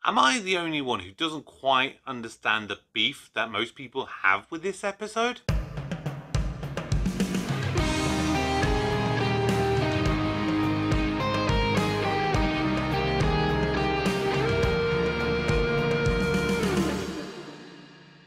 Am I the only one who doesn't quite understand the beef that most people have with this episode?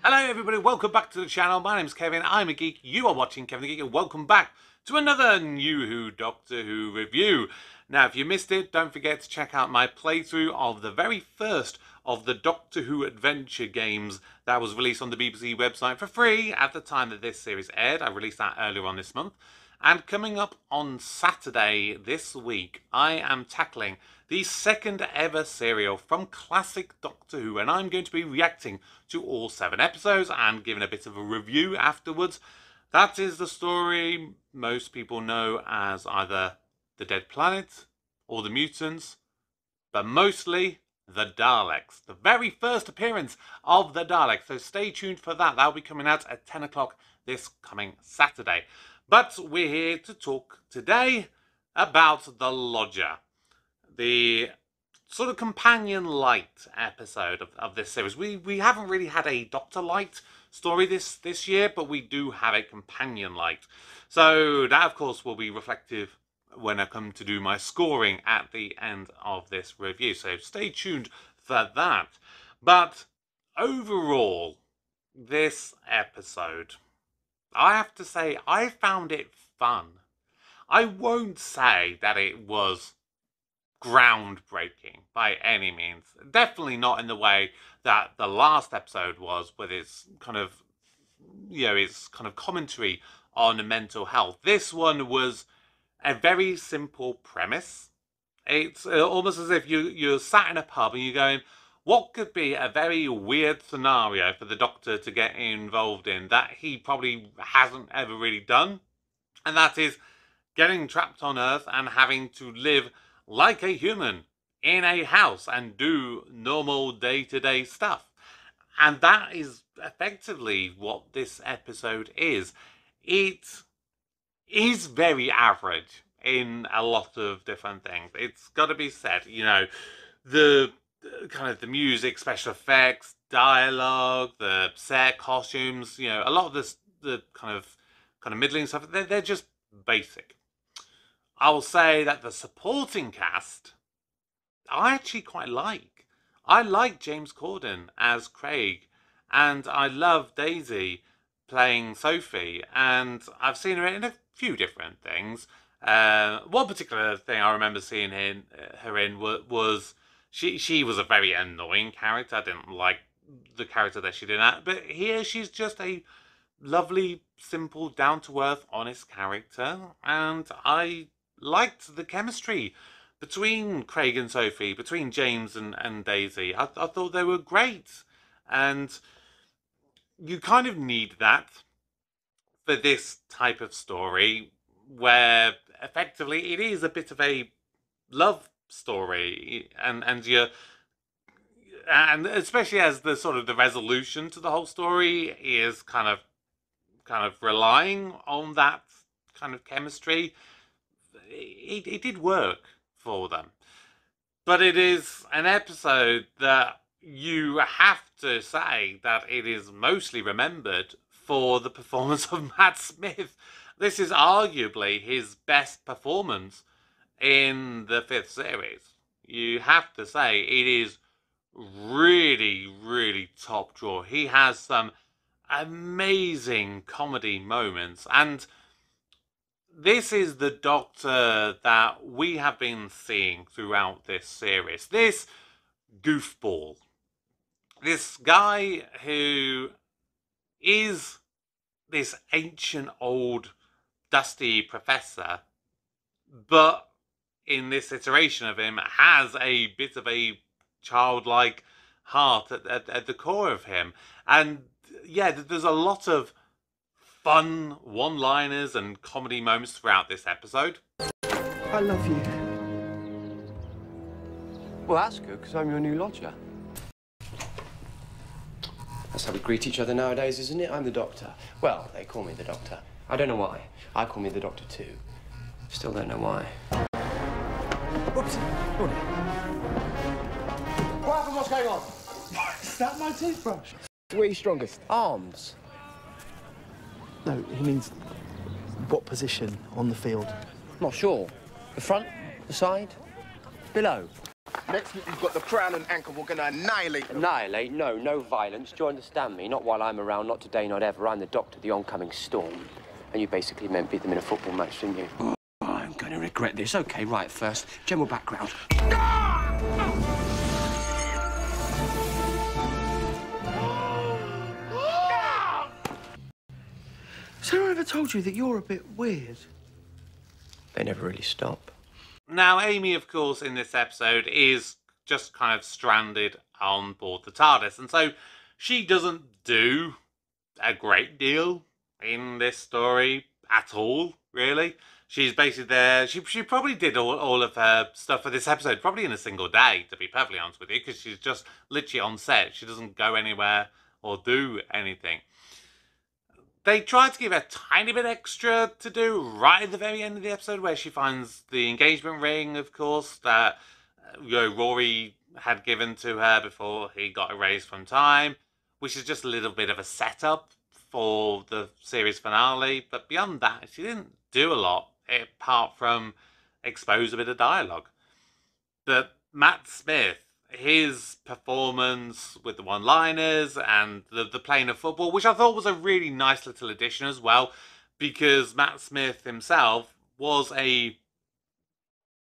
Hello everybody, welcome back to the channel. My name's Kevin, I'm a geek, you are watching Kevin the Geek, and welcome back to another New Who Doctor Who review. Now, if you missed it, don't forget to check out my playthrough of the very first of the Doctor Who adventure games that was released on the BBC website for free at the time that this series aired. I released that earlier on this month. And coming up on Saturday this week, I am tackling the second ever serial from classic Doctor Who, and I'm going to be reacting to all 7 episodes and giving a bit of a review afterwards. That is the story most people know as either The Dead Planet or The Mutants, but mostly The Daleks. The very first appearance of The Daleks, so stay tuned for that. That'll be coming out at 10 o'clock this coming Saturday. But we're here to talk today about The Lodger, the sort of companion light episode of this series. We haven't really had a Doctor Light story this year, but we do have a companion light. So that, of course, will be reflective when I come to do my scoring at the end of this review. So stay tuned for that. But overall, this episode, I have to say, I found it fun. I won't say that it was groundbreaking by any means. Definitely not in the way that the last episode was, with its kind of, its kind of commentary on mental health. This one was a very simple premise. It's almost as if you're sat in a pub and you're going, what could be a very weird scenario for the Doctor to get involved in that he probably hasn't ever really done? And that is getting trapped on Earth and having to live like a human in a house and do normal day-to-day stuff. And that is effectively what this episode is. It is very average in a lot of different things. It's got to be said, the kind of the music, special effects, dialogue, the set costumes, a lot of this, the kind of middling stuff, they're just basic. I will say that the supporting cast, I actually quite like. I like James Corden as Craig, and I love Daisy playing Sophie, and I've seen her in a few different things. One particular thing I remember seeing her in was she was a very annoying character. I didn't like the character that she did that, but here she's just a lovely, simple, down-to-earth, honest character, and I liked the chemistry between Craig and Sophie, between James and Daisy. I thought they were great, and you kind of need that for this type of story, where effectively it is a bit of a love story, and especially as the sort of the resolution to the whole story is kind of relying on that kind of chemistry. It did work for them. But it is an episode that you have to say that it is mostly remembered for the performance of Matt Smith. This is arguably his best performance in the 5th series. You have to say it is really, really top drawer. He has some amazing comedy moments, and this is the Doctor that we have been seeing throughout this series. This goofball. This guy who is this ancient old dusty professor, but in this iteration of him has a bit of a childlike heart at the core of him. And yeah, there's a lot of fun one-liners and comedy moments throughout this episode. I love you. Well, that's good, because I'm your new lodger. That's how we greet each other nowadays, isn't it? I'm the Doctor. Well, they call me the Doctor. I don't know why. I call me the Doctor too. Still don't know why. Whoops. Oh, happened? What's going on? Is that my toothbrush? Where are you strongest? Arms. No, he means what position on the field? Not sure. The front? The side? Below? Next week we've got the crown and ankle. We're gonna annihilate them. Annihilate? No, no violence. Do you understand me? Not while I'm around, not today, not ever. I'm the Doctor, the oncoming storm. And you basically meant beat them in a football match, didn't you? Oh, I'm going to regret this. OK, right, first, general background. Has anyone ever told you that you're a bit weird? They never really stop. Now, Amy, of course, in this episode is just kind of stranded on board the TARDIS. And so she doesn't do a great deal in this story at all, really. She's basically there. She probably did all of her stuff for this episode probably in a single day, to be perfectly honest with you, because she's just literally on set. She doesn't go anywhere or do anything. They tried to give her a tiny bit extra to do right at the very end of the episode, where she finds the engagement ring, of course, that Rory had given to her before he got erased from time, which is just a little bit of a setup for the series finale. But beyond that, she didn't do a lot, apart from expose a bit of dialogue. But Matt Smith, his performance with the one-liners and the playing of football, which I thought was a really nice little addition as well, because Matt Smith himself was a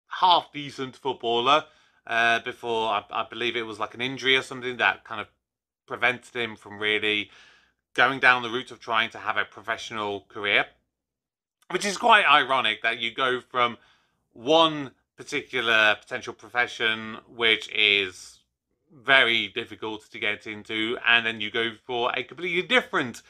half-decent footballer before, I believe it was like an injury or something that kind of prevented him from really going down the route of trying to have a professional career. Which is quite ironic that you go from one particular potential profession which is very difficult to get into, and then you go for a completely different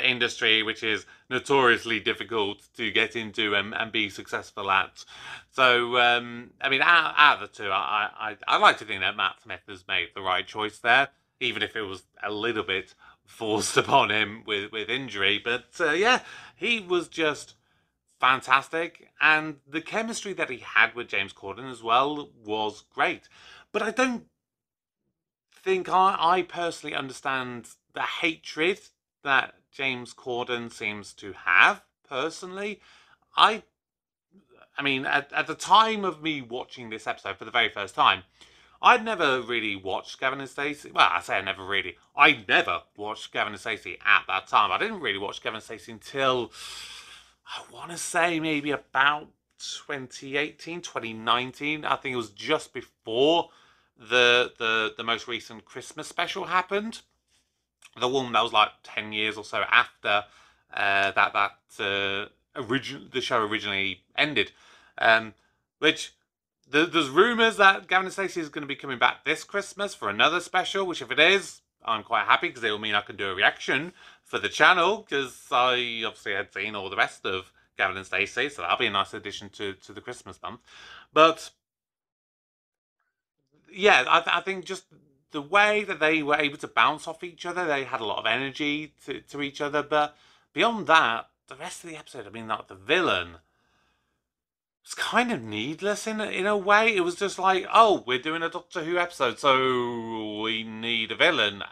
industry which is notoriously difficult to get into and be successful at. So I mean, out of the two, I like to think that Matt Smith has made the right choice there, even if it was a little bit forced upon him with injury. But yeah, he was just fantastic, and the chemistry that he had with James Corden as well was great. But I don't think I personally understand the hatred that James Corden seems to have, personally. I mean, at the time of me watching this episode for the very first time, I'd never really watched Kevin and Stacey. Well, I say I never watched Kevin and Stacey at that time. I didn't really watch Kevin and Stacey until, I want to say, maybe about 2018, 2019. I think it was just before the most recent Christmas special happened. The one that was like 10 years or so after the show originally ended. Which there's rumours that Gavin and Stacey is going to be coming back this Christmas for another special, which if it is, I'm quite happy, because it will mean I can do a reaction for the channel, because I obviously had seen all the rest of Gavin and Stacey, so that'll be a nice addition to the Christmas month. But yeah, I think just the way that they were able to bounce off each other, they had a lot of energy to each other. But beyond that, the rest of the episode, I mean, like the villain, it's kind of needless in a way. It was just like, oh, we're doing a Doctor Who episode, so we need a villain.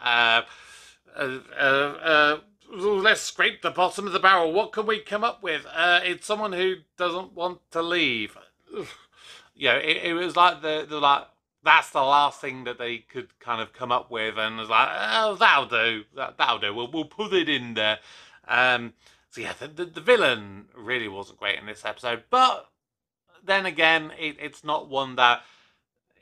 Let's scrape the bottom of the barrel. What can we come up with? It's someone who doesn't want to leave. Yeah, it was like that's the last thing that they could kind of come up with, and it was like, oh, that'll do. That'll do. We'll put it in there. So yeah, the villain really wasn't great in this episode, but then again, it's not one that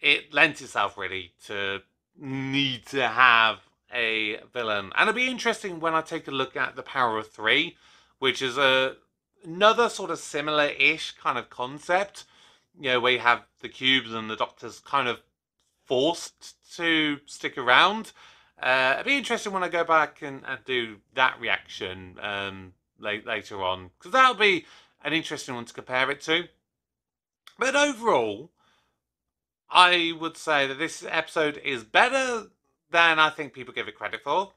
it lent itself really to need to have a villain. And it'll be interesting when I take a look at The Power of Three, which is another sort of similar-ish kind of concept, you know, where you have the cubes and the Doctor's kind of forced to stick around. It'll be interesting when I go back and do that reaction later on, because that'll be an interesting one to compare it to. But overall, I would say that this episode is better than I think people give it credit for.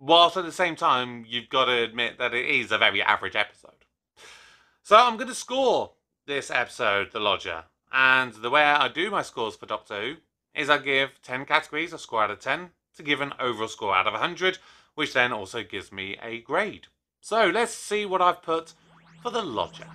Whilst at the same time, you've got to admit that it is a very average episode. So I'm going to score this episode, The Lodger. And the way I do my scores for Doctor Who is I give 10 categories a score out of 10 to give an overall score out of 100, which then also gives me a grade. So let's see what I've put for the Lodger.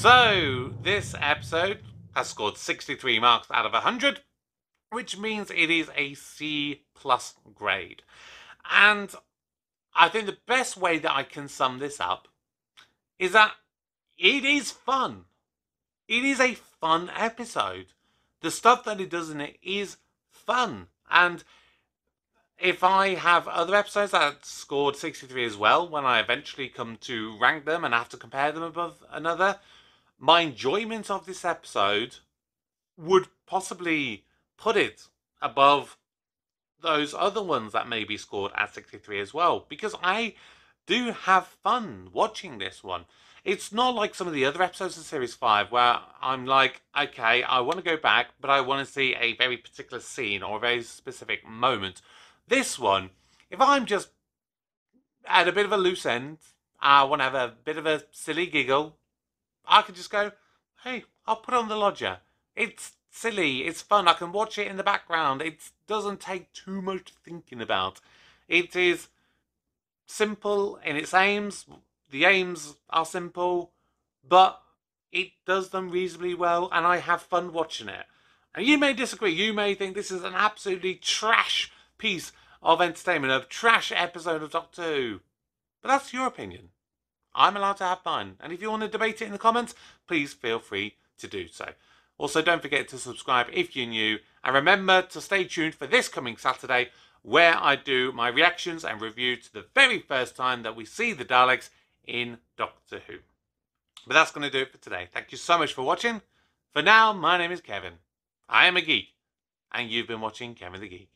So, this episode has scored 63 marks out of 100, which means it is a C+ grade. And I think the best way that I can sum this up is that it is fun. It is a fun episode. The stuff that it does in it is fun. And if I have other episodes that scored 63 as well, when I eventually come to rank them and have to compare them above another, my enjoyment of this episode would possibly put it above those other ones that may be scored at 63 as well, because I do have fun watching this one. It's not like some of the other episodes of Series 5 where I'm like, okay, I want to go back, but I want to see a very particular scene or a very specific moment. This one, if I'm just at a bit of a loose end, I want to have a bit of a silly giggle, I could just go, hey, I'll put on the Lodger. It's silly, it's fun, I can watch it in the background. It doesn't take too much thinking about. It is simple in its aims. The aims are simple, but it does them reasonably well, and I have fun watching it. And you may disagree. You may think this is an absolutely trash piece of entertainment, a trash episode of Doctor Who. But that's your opinion. I'm allowed to have fun. And if you want to debate it in the comments, please feel free to do so. Also, don't forget to subscribe if you're new. And remember to stay tuned for this coming Saturday, where I do my reactions and review to the very first time that we see the Daleks in Doctor Who. But that's going to do it for today. Thank you so much for watching. For now, my name is Kevin. I am a geek. And you've been watching Kevin the Geek.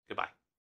Goodbye.